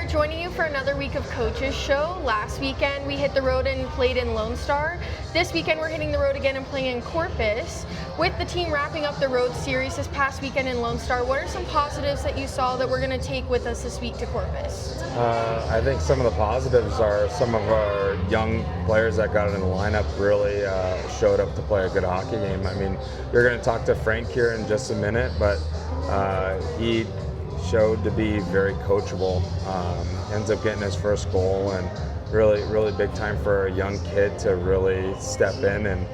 joining you for another week of Coaches Show. Last weekend we hit the road and played in Lone Star. This weekend we're hitting the road again and playing in Corpus. With the team wrapping up the road series this past weekend in Lone Star, what are some positives that you saw that we're going to take with us this week to Corpus? I think some of the positives are some of our young players that got in the lineup really showed up to play a good hockey game. I mean, you're going to talk to Frank here in just a minute, but he showed to be very coachable. Ends up getting his first goal, and really big time for a young kid to really step in and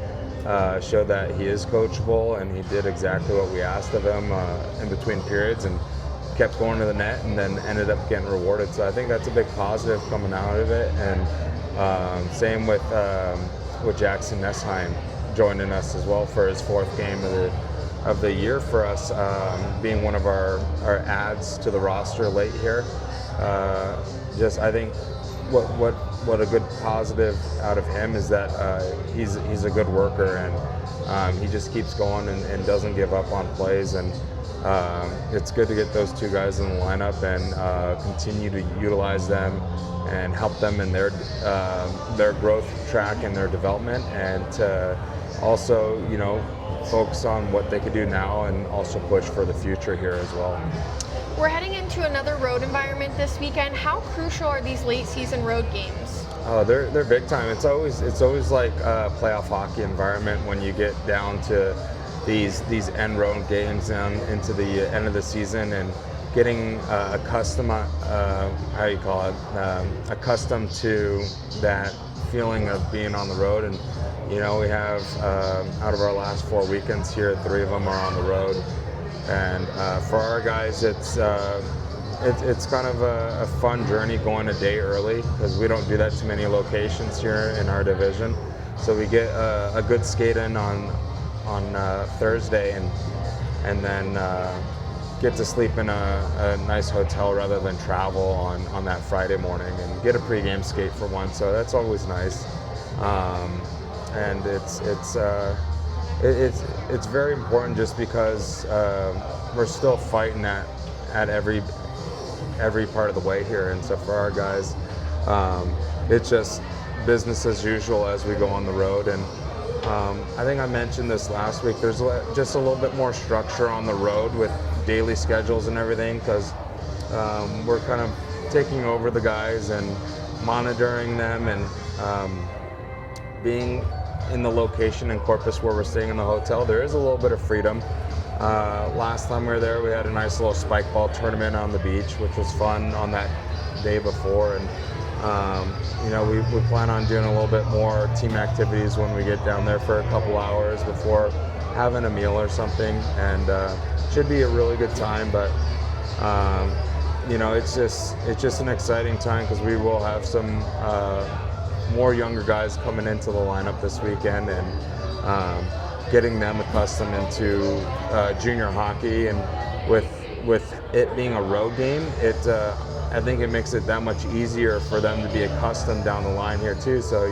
show that he is coachable, and he did exactly what we asked of him in between periods and kept going to the net and then ended up getting rewarded. So I think that's a big positive coming out of it. And same with Jackson Nessheim joining us as well for his fourth game of the year for us, being one of our adds to the roster late here. I think what a good positive out of him is that he's a good worker, and he just keeps going and doesn't give up on plays. And it's good to get those two guys in the lineup and continue to utilize them and help them in their growth track and their development, and to also, focus on what they could do now and also push for the future here as well. We're heading into another road environment this weekend. How crucial are these late season road games? Oh, they're big time. It's always like a playoff hockey environment when you get down to these end road games and into the end of the season, and getting accustomed to that feeling of being on the road. And we have out of our last 4 weekends here, 3 of them are on the road. And for our guys, it's kind of a fun journey going a day early, because we don't do that to many locations here in our division. So we get a good skate in on Thursday, and then get to sleep in a nice hotel rather than travel on that Friday morning, and get a pregame skate for one. So that's always nice. And it's very important, just because we're still fighting at every part of the way here. And so for our guys, it's just business as usual as we go on the road. And I think I mentioned this last week, there's just a little bit more structure on the road with daily schedules and everything, because we're kind of taking over the guys and monitoring them, and being in the location in Corpus where we're staying in the hotel, there is a little bit of freedom. Last time we were there, we had a nice little spike ball tournament on the beach, which was fun on that day before. And we plan on doing a little bit more team activities when we get down there for a couple hours before having a meal or something. And should be a really good time. But it's just an exciting time, because we will have some more younger guys coming into the lineup this weekend, and getting them accustomed into junior hockey. And with it being a road game, I think it makes it that much easier for them to be accustomed down the line here too. So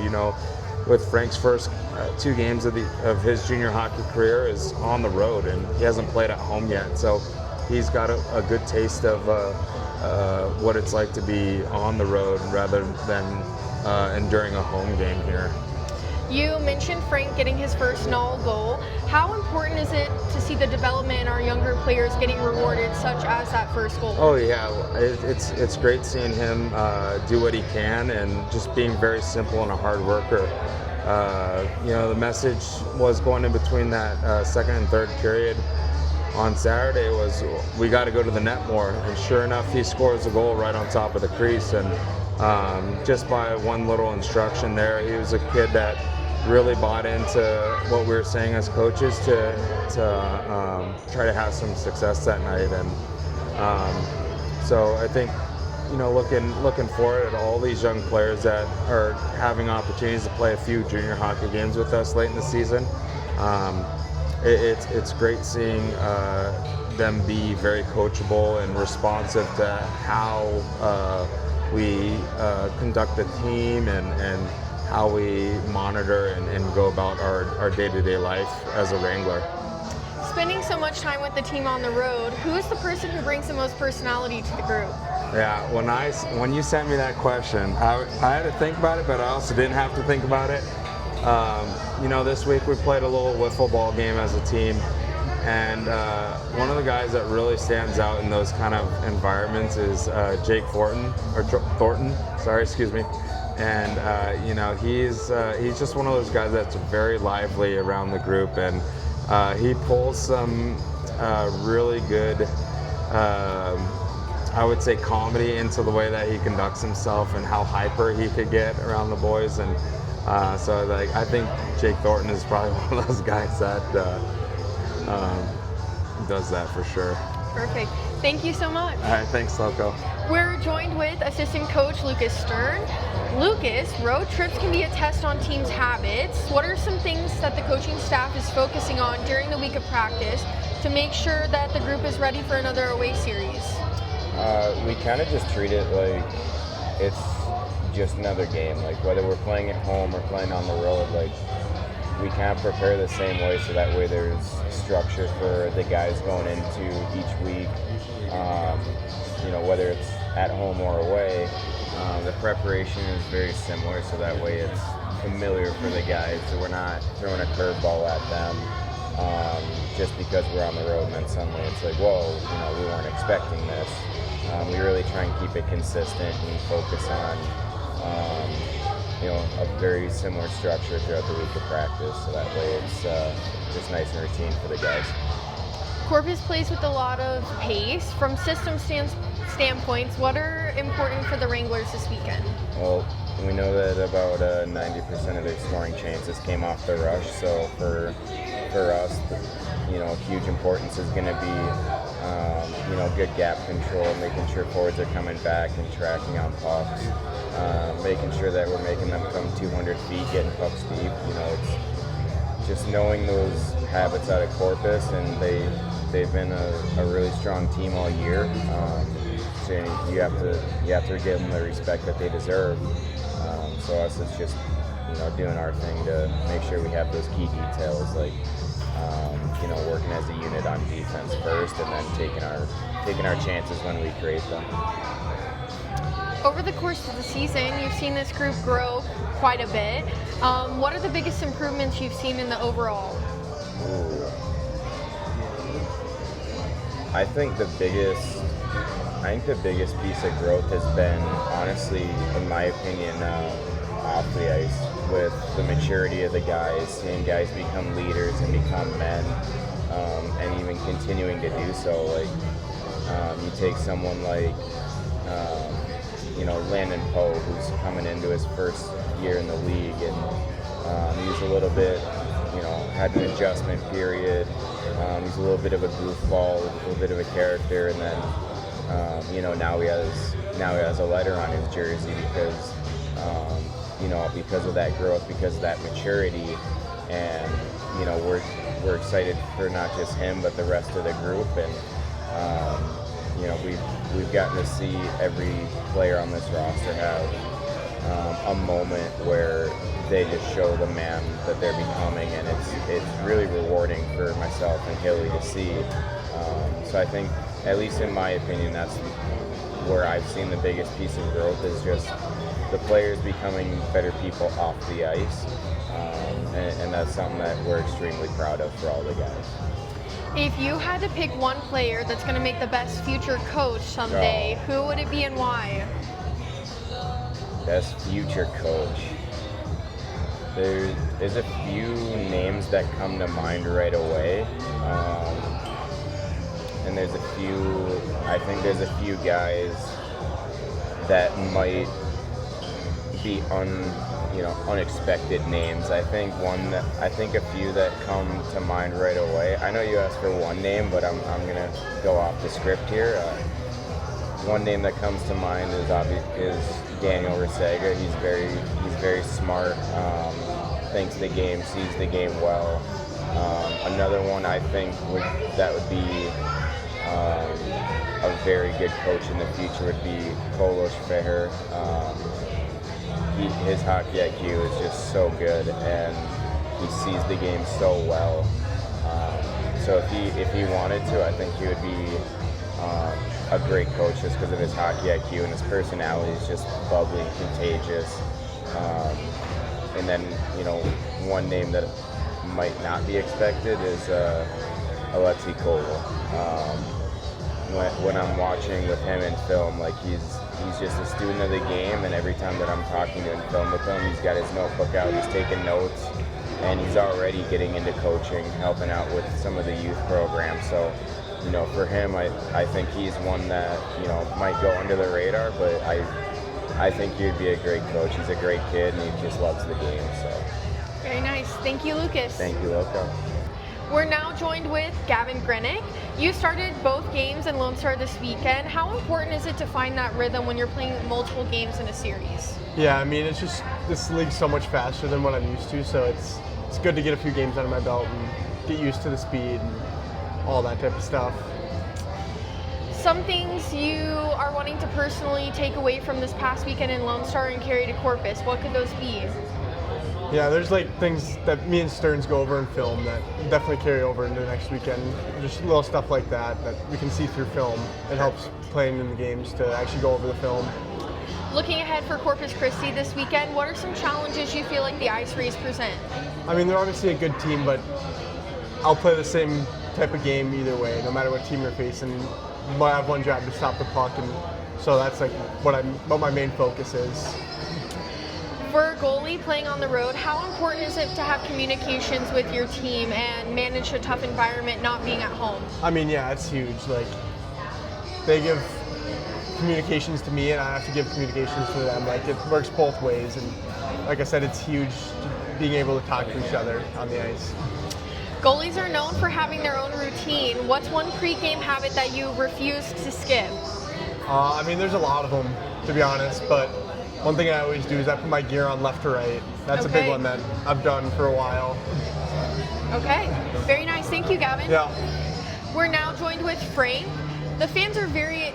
with Frank's first 2 games of his junior hockey career is on the road, and he hasn't played at home yet. So he's got a good taste of what it's like to be on the road rather than enduring a home game here. You mentioned Frank getting his first NAL goal. How important is it to see the development in our younger players getting rewarded, such as that first goal? Oh yeah, it's great seeing him do what he can, and just being very simple and a hard worker. The message was going in between that second and third period on Saturday was, we got to go to the net more. And sure enough, he scores a goal right on top of the crease. And just by one little instruction there, he was a kid that really bought into what we were saying as coaches to try to have some success that night. And so I think, looking forward at all these young players that are having opportunities to play a few junior hockey games with us late in the season. It's great seeing them be very coachable and responsive to how we conduct the team and how we monitor and go about our day-to-day life as a Wrangler. Spending so much time with the team on the road, who is the person who brings the most personality to the group? Yeah, when you sent me that question, I had to think about it, but I also didn't have to think about it. This week we played a little wiffle ball game as a team, and one of the guys that really stands out in those kind of environments is Jake Thornton. Sorry, excuse me. And he's just one of those guys that's very lively around the group, and he pulls some really good, I would say, comedy into the way that he conducts himself and how hyper he could get around the boys. And I think Jake Thornton is probably one of those guys that does that for sure. Perfect. Thank you so much. All right, thanks, Loco. We're joined with assistant coach Lucas Stern. Lucas, road trips can be a test on teams' habits. What are some things that the coaching staff is focusing on during the week of practice to make sure that the group is ready for another away series? We kind of just treat it like it's just another game. Like whether we're playing at home or playing on the road, like we kind of prepare the same way, so that way there's structure for the guys going into each week. Whether it's at home or away, the preparation is very similar, so that way it's familiar for the guys, so we're not throwing a curveball at them just because we're on the road and then suddenly it's like, whoa, we weren't expecting this. We really try and keep it consistent and focus on a very similar structure throughout the week of practice, so that way it's just nice and routine for the guys. Corpus plays with a lot of pace. From system standpoints, what are important for the Wranglers this weekend? Well, we know that about 90% of their scoring chances came off the rush, so for us, huge importance is going to be, good gap control, making sure forwards are coming back and tracking on pucks, making sure that we're making them come 200 feet, getting pucks deep. It's just knowing those habits out of Corpus, and they've been a really strong team all year. So you have to give them the respect that they deserve. So us, it's just doing our thing to make sure we have those key details, like working as a unit on defense first, and then taking our chances when we create them. Over the course of the season, you've seen this group grow quite a bit. What are the biggest improvements you've seen in the overall? I think the biggest piece of growth has been, honestly, in my opinion, off the ice, with the maturity of the guys, seeing guys become leaders and become men, and even continuing to do so. Like you take someone like Landon Poe, who's coming into his first year in the league, and he's a little bit, had an adjustment period. He's a little bit of a goofball, a little bit of a character, and then now he has a letter on his jersey because of that growth, because of that maturity, and we're excited for not just him but the rest of the group, and we've gotten to see every player on this roster have a moment where they just show the man that they're becoming, and it's really rewarding for myself and Hilly to see. So I think, at least in my opinion, that's where I've seen the biggest piece of growth, is just the players becoming better people off the ice, and that's something that we're extremely proud of for all the guys. If you had to pick one player that's going to make the best future coach someday, who would it be and why? Best future coach. There's a few names that come to mind right away. And I think there's a few guys that might be unexpected names. I think a few that come to mind right away. I know you asked for one name, but I'm gonna go off the script here. One name that comes to mind is Daniel Resega. He's very smart. Thinks the game, sees the game well. Another one I think would be a very good coach in the future would be Kolos Feher. His hockey IQ is just so good, and he sees the game so well. So if he wanted to, I think he would be a great coach just because of his hockey IQ, and his personality is just bubbly and contagious. And then, one name that might not be expected is Alexei Koval. When I'm watching with him in film, like he's just a student of the game, and every time that I'm talking to him in film with him, he's got his notebook out, he's taking notes, and he's already getting into coaching, helping out with some of the youth programs. So, for him, I think he's one that, might go under the radar, but I think he'd be a great coach. He's a great kid, and he just loves the game. So. Very nice. Thank you, Lucas. Thank you, Loco. We're now joined with Gavin Grenick. You started both games in Lone Star this weekend. How important is it to find that rhythm when you're playing multiple games in a series? Yeah, I mean, it's just, this league's so much faster than what I'm used to, so it's good to get a few games under my belt and get used to the speed and all that type of stuff. Some things you are wanting to personally take away from this past weekend in Lone Star and carry to Corpus. What could those be? Yeah, there's like things that me and Stearns go over in film that definitely carry over into next weekend. Just little stuff like that we can see through film. It helps playing in the games to actually go over the film. Looking ahead for Corpus Christi this weekend, what are some challenges you feel like the Ice Rays present? I mean, they're obviously a good team, but I'll play the same type of game either way, no matter what team you're facing. I have one job to stop the puck, and so that's like what my main focus is. For a goalie playing on the road, how important is it to have communications with your team and manage a tough environment not being at home? I mean, yeah, it's huge. Like, they give communications to me, and I have to give communications to them. Like, it works both ways, and like I said, it's huge being able to talk to each other on the ice. Goalies are known for having their own routine. What's one pre-game habit that you refuse to skip? I mean, there's a lot of them, to be honest, but one thing I always do is I put my gear on left to right. That's a big one that I've done for a while. Okay, very nice. Thank you, Gavin. Yeah. We're now joined with Frank. The fans are very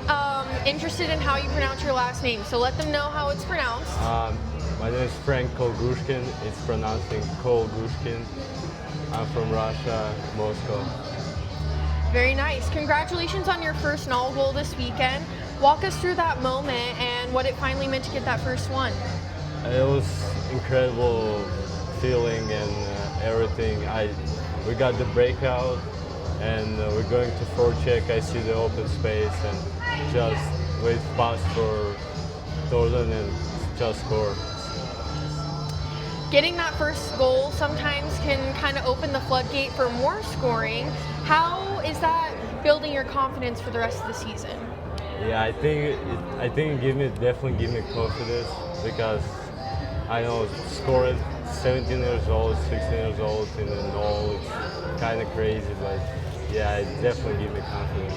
interested in how you pronounce your last name, so let them know how it's pronounced. My name is Frank Kolgushkin. It's pronouncing Kolgushkin. I'm from Russia, Moscow. Very nice. Congratulations on your first Null goal this weekend. Walk us through that moment and what it finally meant to get that first one. It was incredible feeling and everything. We got the breakout, and we're going to forecheck. I see the open space and just wait fast for Jordan and just score. Getting that first goal sometimes can kind of open the floodgate for more scoring. How is that building your confidence for the rest of the season? Yeah, I think it definitely give me confidence, because I know scoring 17 years old, 16 years old in the Null, it's kind of crazy, but yeah, it definitely give me confidence.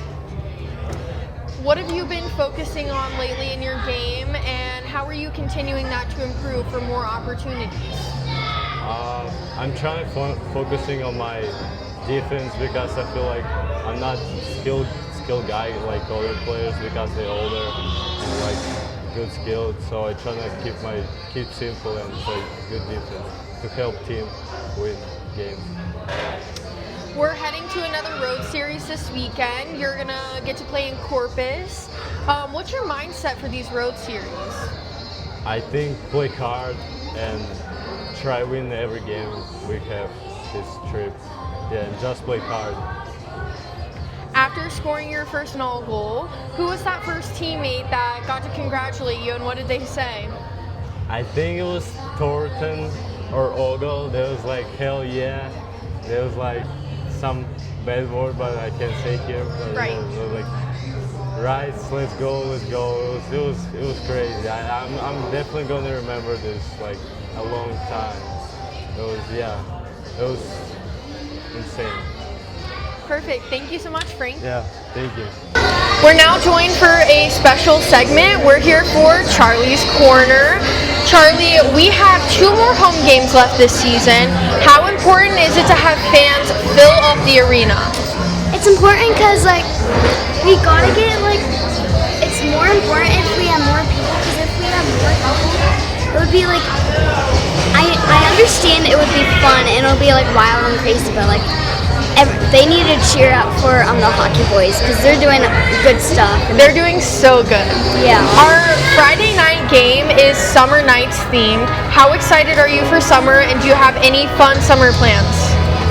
What have you been focusing on lately in your game, and how are you continuing that to improve for more opportunities? I'm trying to focusing on my defense, because I feel like I'm not skilled guy like other players, because they're older and like good skilled. So I try to keep simple and play good defense to help team win games. We're heading to another road series this weekend. You're gonna get to play in Corpus. What's your mindset for these road series? I think play hard and try win every game we have this trip. Yeah, and just play hard. After scoring your first Null goal, who was that first teammate that got to congratulate you, and what did they say? I think it was Thornton or Ogle. They was like, hell yeah. There was like some bad word, but I can't say here. But right. It was like, right, let's go. It was crazy. I'm definitely gonna remember this like a long time. It was insane. Perfect. Thank you so much, Frank. Yeah, thank you. We're now joined for a special segment. We're here for Charlie's Corner. Charlie, we have 2 more home games left this season. How important is it to have fans fill up the arena? It's important because, like, we gotta get, like, it's more important if we have more people, because if we have more people, it would be, like, I understand it would be fun and it would be, like, wild and crazy, but, like, they need to cheer up for the hockey boys because they're doing good stuff. They're doing so good. Yeah. Our Friday night game is Summer Nights themed. How excited are you for summer, and do you have any fun summer plans?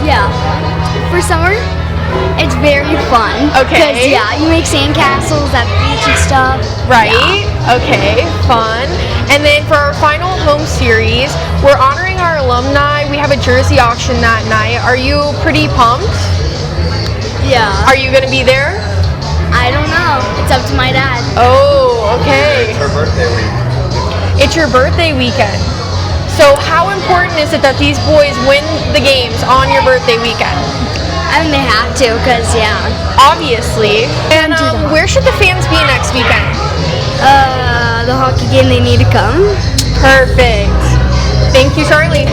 Yeah. For summer, it's very fun. Okay. Because, yeah, you make sandcastles at the beach and stuff. Right? Yeah. Okay, fun. And then for our final home series, we're honoring our alumni. We have a jersey auction that night. Are you pretty pumped? Yeah. Are you going to be there? I don't know. It's up to my dad. Oh, okay. It's her birthday week. It's your birthday weekend. So how important is it that these boys win the games on your birthday weekend? I mean, they have to because, yeah. Obviously. And where should the fans be next weekend? The hockey game, they need to come. Perfect. Thank you, Charlie.